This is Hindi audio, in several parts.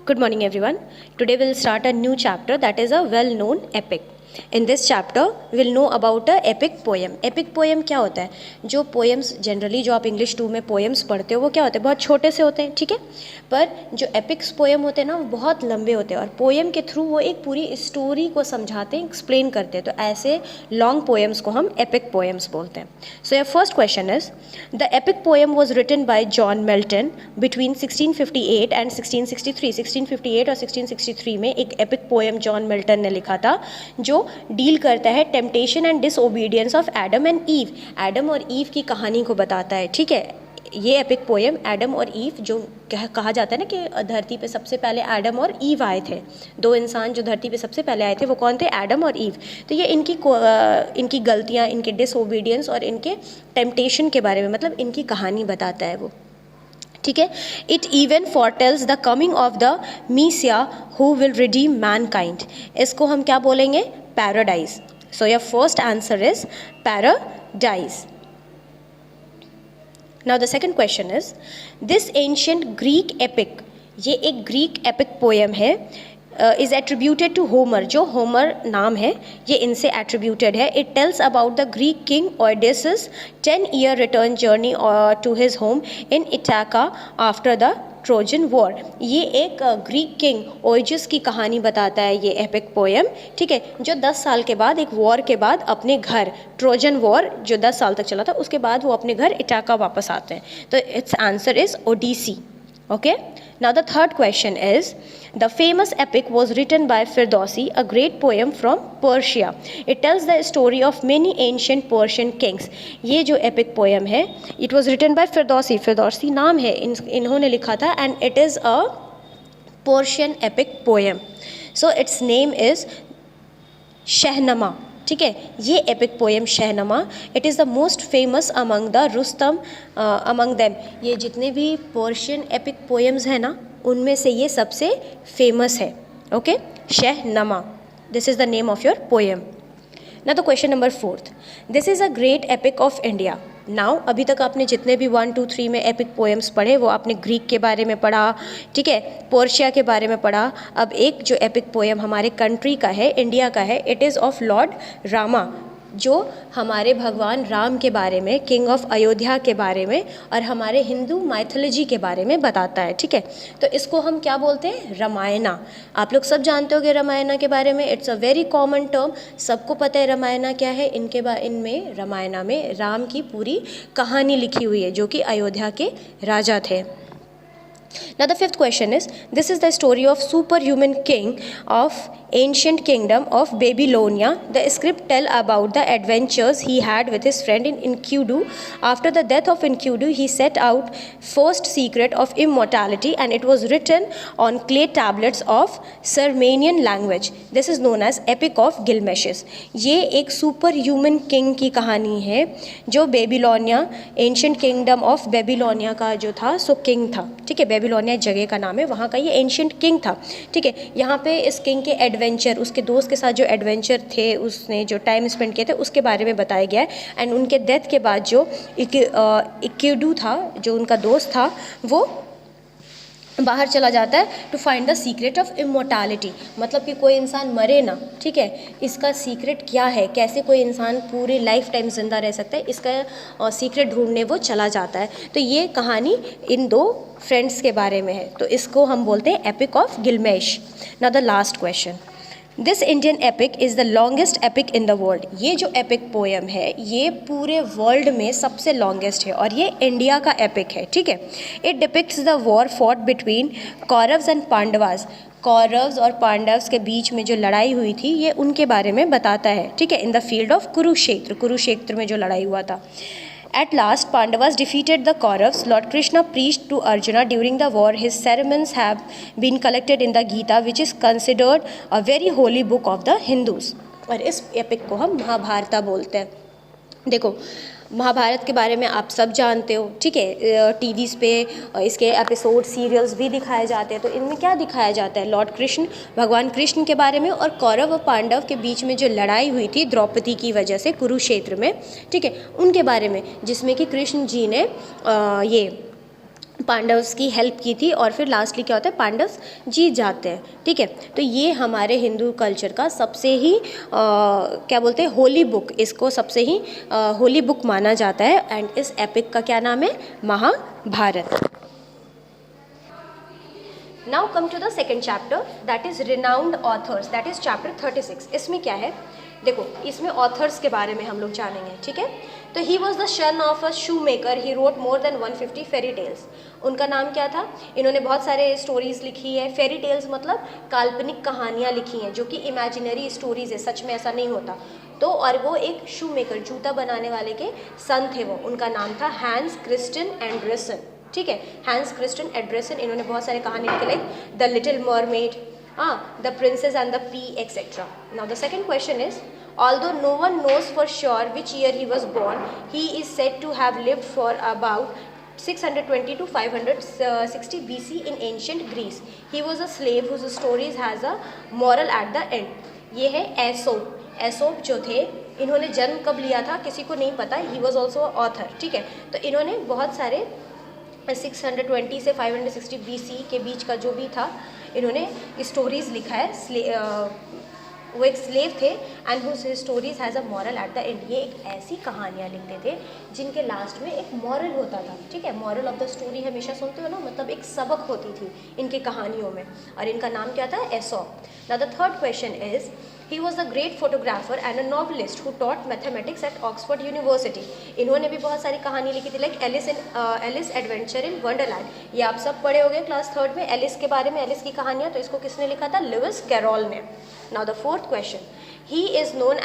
Good morning everyone. Today we'll start a new chapter that is a well-known epic. In this chapter we'll know about a epic poem. Epic poem क्या होता है? जो poems जनरली जो आप इंग्लिश 2 में poems पढ़ते हो वो क्या होते हैं, बहुत छोटे से होते हैं, ठीक है। पर जो epics poem होते हैं ना वो बहुत लंबे होते हैं और poem के थ्रू वो एक पूरी स्टोरी को समझाते हैं, एक्सप्लेन करते हैं। तो ऐसे लॉन्ग poems को हम epic poems बोलते हैं। So your first question is, the epic poem was written by John Milton between 1658 and 1663. 1658 और 1663 में एक epic poem जॉन मिल्टन ने लिखा था जो डील करता है temptation and disobedience of Adam and ewe. Adam और ईव की कहानी को बताता है, ठीक है। ये एपिक पोएम एडम और ईव जो कहा जाता है ना कि धरती पे सबसे पहले एडम और ईव आए थे, दो इंसान जो धरती पे सबसे पहले आए थे वो कौन थे, एडम और ईव। तो ये इनकी गलतियाँ, इनके डिसओबीडियंस और इनके टेम्पटेशन के बारे में, मतलब इनकी कहानी बताता है वो, ठीक है। It even foretells the coming of the messiah who will redeem mankind. इसको हम क्या बोलेंगे, paradise. So your first answer is paradise. Now the second question is, this ancient Greek epic, ये एक ग्रीक एपिक पोएम है, इज़ एट्रीब्यूटेड टू होमर। जो होमर नाम है ये इनसे एट्रीब्यूटेड है। It tells about the Greek king Odysseus 10-year return journey to his home in Ithaca after the Trojan war. ये एक ग्रीक किंग ओइजस की कहानी बताता है ये एपिक पोएम, ठीक है, जो 10 साल के बाद एक वॉर के बाद अपने घर, ट्रोजन वॉर जो 10 साल तक चला था उसके बाद वो अपने घर इटाका वापस आते हैं। तो it's answer is Odyssey, okay. Now the third question is, the famous epic was written by Firdausi, a great poem from Persia. It tells the story of many ancient Persian kings. ये जो epic poem है, it was written by Firdausi. Firdausi नाम है, इन्होंने लिखा था, and it is a Persian epic poem. So its name is शहनमा, ठीक है। ये epic poem Shahnameh, it is the most famous among the Rustam among them. ये जितने भी पर्शियन एपिक पोएम्स हैं ना उनमें से ये सबसे फेमस है, okay. Shahnameh, this is the name of your poem. Now the question number 4th, this is a great epic of India. Now अभी तक आपने जितने भी 1, 2, 3 में एपिक पोएम्स पढ़े वो आपने ग्रीक के बारे में पढ़ा, ठीक है, पर्शिया के बारे में पढ़ा। अब एक जो एपिक पोएम हमारे कंट्री का है, इंडिया का है, it is of Lord Rama, जो हमारे भगवान राम के बारे में, किंग ऑफ अयोध्या के बारे में और हमारे हिंदू माइथोलॉजी के बारे में बताता है, ठीक है। तो इसको हम क्या बोलते हैं, रामायणा। आप लोग सब जानते होंगे रामायणा के बारे में, it's a very common term, सबको पता है रामायणा क्या है। इनमें रामायणा में राम की पूरी कहानी लिखी हुई है जो कि अयोध्या के राजा थे। Now the 5th question is, this is the story of superhuman king of ancient kingdom of Babylonia. The script tell about the adventures he had with his friend in Enkidu. After the death of Enkidu, he set out first secret of immortality and it was written on clay tablets of Sumerian language. This is known as Epic of Gilgamesh. ये एक superhuman king की कहानी है जो Babylonia, ancient kingdom of Babylonia का जो था सो किंग था, ठीक है। बेबीलोनिया जगह का नाम है, वहाँ का ये एंशियंट किंग था, ठीक है। यहाँ पे इस किंग के एडवेंचर, उसके दोस्त के साथ जो एडवेंचर थे, उसने जो टाइम स्पेंड किए थे उसके बारे में बताया गया है। एंड उनके डेथ के बाद जो इक्कीडू था, जो उनका दोस्त था, वो बाहर चला जाता है to find the secret of immortality, मतलब कि कोई इंसान मरे ना, ठीक है, इसका सीक्रेट क्या है, कैसे कोई इंसान पूरी लाइफ टाइम जिंदा रह सकता है, इसका सीक्रेट ढूंढने वो चला जाता है। तो ये कहानी इन दो फ्रेंड्स के बारे में है, तो इसको हम बोलते हैं epic of Gilgamesh. Now the last question, this Indian epic is the longest epic in the world. ये जो एपिक पोएम है ये पूरे वर्ल्ड में सबसे लॉन्गेस्ट है और ये इंडिया का एपिक है, ठीक है। It depicts the war fought between Kauravas and Pandavas. Kauravas और पांडव्स के बीच में जो लड़ाई हुई थी ये उनके बारे में बताता है, ठीक है, in the field of Kurukshetra, Kurukshetra में जो लड़ाई हुआ था। At last, Pandavas defeated the Kauravas. Lord Krishna preached to Arjuna during the war. His sermons have been collected in the Gita, which is considered a very holy book of the Hindus. और इस एपिक को हम महाभारत बोलते हैं। देखो, महाभारत के बारे में आप सब जानते हो, ठीक है, टीवीज़ पे इसके एपिसोड, सीरियल्स भी दिखाए जाते हैं। तो इनमें क्या दिखाया जाता है, लॉर्ड कृष्ण, भगवान कृष्ण के बारे में और कौरव और पांडव के बीच में जो लड़ाई हुई थी द्रौपदी की वजह से कुरुक्षेत्र में, ठीक है, उनके बारे में, जिसमें कि कृष्ण जी ने ये पांडव्स की हेल्प की थी और फिर लास्टली क्या होता है, पांडव्स जीत जाते हैं, ठीक है। तो ये हमारे हिंदू कल्चर का सबसे ही क्या बोलते हैं, होली बुक, इसको सबसे ही होली बुक माना जाता है। एंड इस एपिक का क्या नाम है, Mahabharata. Now come to the second chapter, that is renowned authors, that is chapter 36। इसमें क्या है, देखो इसमें ऑथर्स के बारे में हम लोग जानेंगे, ठीक है। तो he was the son of a shoemaker, he wrote more than 150 fairy tales. उनका नाम क्या था, इन्होंने बहुत सारे स्टोरीज लिखी है। फेरी टेल्स मतलब काल्पनिक कहानियाँ लिखी हैं, जो कि इमेजिनरी स्टोरीज है, सच में ऐसा नहीं होता। तो और वो एक शू मेकर, जूता बनाने वाले के सन थे वो। उनका नाम था हैंस क्रिस्टियन एंडरसन, ठीक है, हैंस क्रिस्टियन एंडरसन। इन्होंने बहुत सारे कहानी लिखी, like the little mermaid, the princess and the P, etcetera. Now the second question is, although no one knows for sure which year he was born, he is said to have lived for about 620 to 560 BC in ancient Greece. He was a slave whose stories has a moral at the end. ये है एसोप। एसोप जो थे, इन्होंने जन्म कब लिया था किसी को नहीं पता। ही वॉज ऑल्सो ऑथर, ठीक है। तो इन्होंने बहुत सारे 620 से 560 BC के बीच का जो भी था, इन्होंने स्टोरीज लिखा है। वो एक स्लेव थे and whose stories has a moral at the end. ये एक ऐसी कहानियाँ लिखते थे जिनके लास्ट में एक मॉरल होता था, ठीक है। मॉरल ऑफ द स्टोरी हमेशा सुनते हो ना, मतलब एक सबक होती थी इनकी कहानियों में, और इनका नाम क्या था, Aesop. Now the third question is, he was a great photographer and a novelist who taught mathematics at Oxford university. इन्होंने भी बहुत सारी कहानी लिखी थी, like Alice adventure in Wonderland. ये आप सब पढ़े होंगे क्लास 3 में, एलिस के बारे में, एलिस की कहानियाँ। तो इसको किसने लिखा था, लुइस कैरोल ने। Now the fourth question, he is known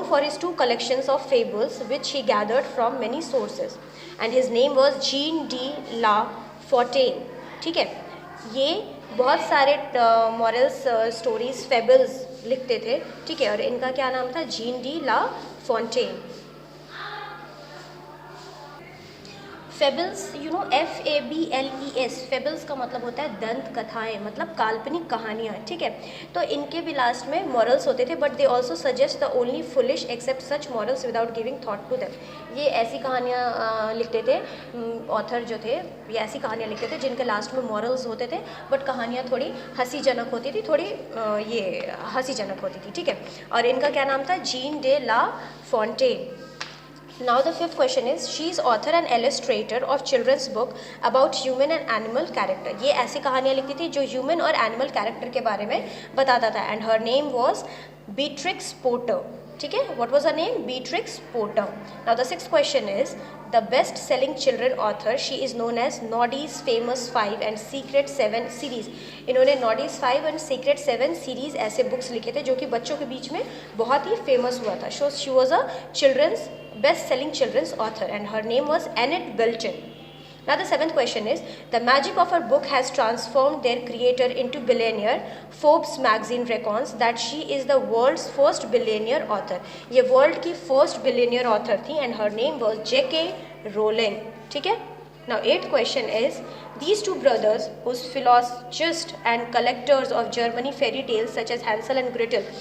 for his 2 collections of fables which he gathered from many sources, and his name was Jean de La Fontaine, ठीक है। ये बहुत सारे मॉरल्स, स्टोरीज, फेबल्स लिखते थे, ठीक है, और इनका क्या नाम था, Jean de La Fontaine. Fables, you know, FABLES, fables का मतलब होता है दंत कथाएं, मतलब काल्पनिक कहानियाँ, ठीक है। तो इनके भी लास्ट में मॉरल्स होते थे, but they also suggest the only foolish accept such morals without giving thought to them. ये ऐसी कहानियाँ लिखते थे, ऑथर जो थे ये ऐसी कहानियाँ लिखते थे जिनके लास्ट में मॉरल्स होते थे, बट कहानियाँ थोड़ी हंसीजनक होती थी, थोड़ी ये हंसीजनक होती थी, ठीक है। और इनका क्या नाम था, Jean de La Fontaine. Now the fifth question is, she is author and illustrator of children's book about human and animal character. ये ऐसी कहानियाँ लिखती थी जो ह्यूमन और एनिमल कैरेक्टर के बारे में बताता था। And her name was Beatrix Potter, ठीक है। What was her name, Beatrix Potter. Now the sixth question is, the best selling children author, she is known as Noddy's famous 5 and secret 7 series. इन्होंने नॉडीज 5 एंड सीक्रेट 7 सीरीज ऐसे बुक्स लिखे थे जो कि बच्चों के बीच में बहुत ही फेमस हुआ था। So she was a children's best-selling children's author and her name was Annette Bilton. Now the seventh question is, the magic of her book has transformed their creator into billionaire. Forbes magazine reckons that she is the world's first billionaire author. ये world की first billionaire author थी and her name was J.K. Rowling, ठीक है। Now eighth question is, these two brothers whose philologists and collectors of Germany fairy tales such as Hansel and Gretel,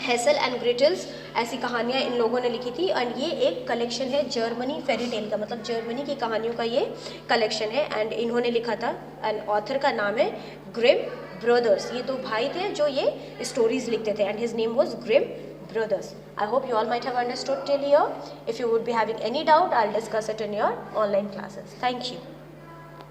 Hansel and Gretel's, ऐसी कहानियाँ इन लोगों ने लिखी थी। और ये एक कलेक्शन है जर्मनी फेरी टेल का, मतलब जर्मनी की कहानियों का ये कलेक्शन है। एंड इन्होंने लिखा था, एंड ऑथर का नाम है ग्रिम ब्रदर्स। ये 2 भाई थे जो ये स्टोरीज लिखते थे, and his name was Grimm brothers. I hope you all might have understood till here. If you would be having any doubt, I'll discuss it in your online classes. Thank you.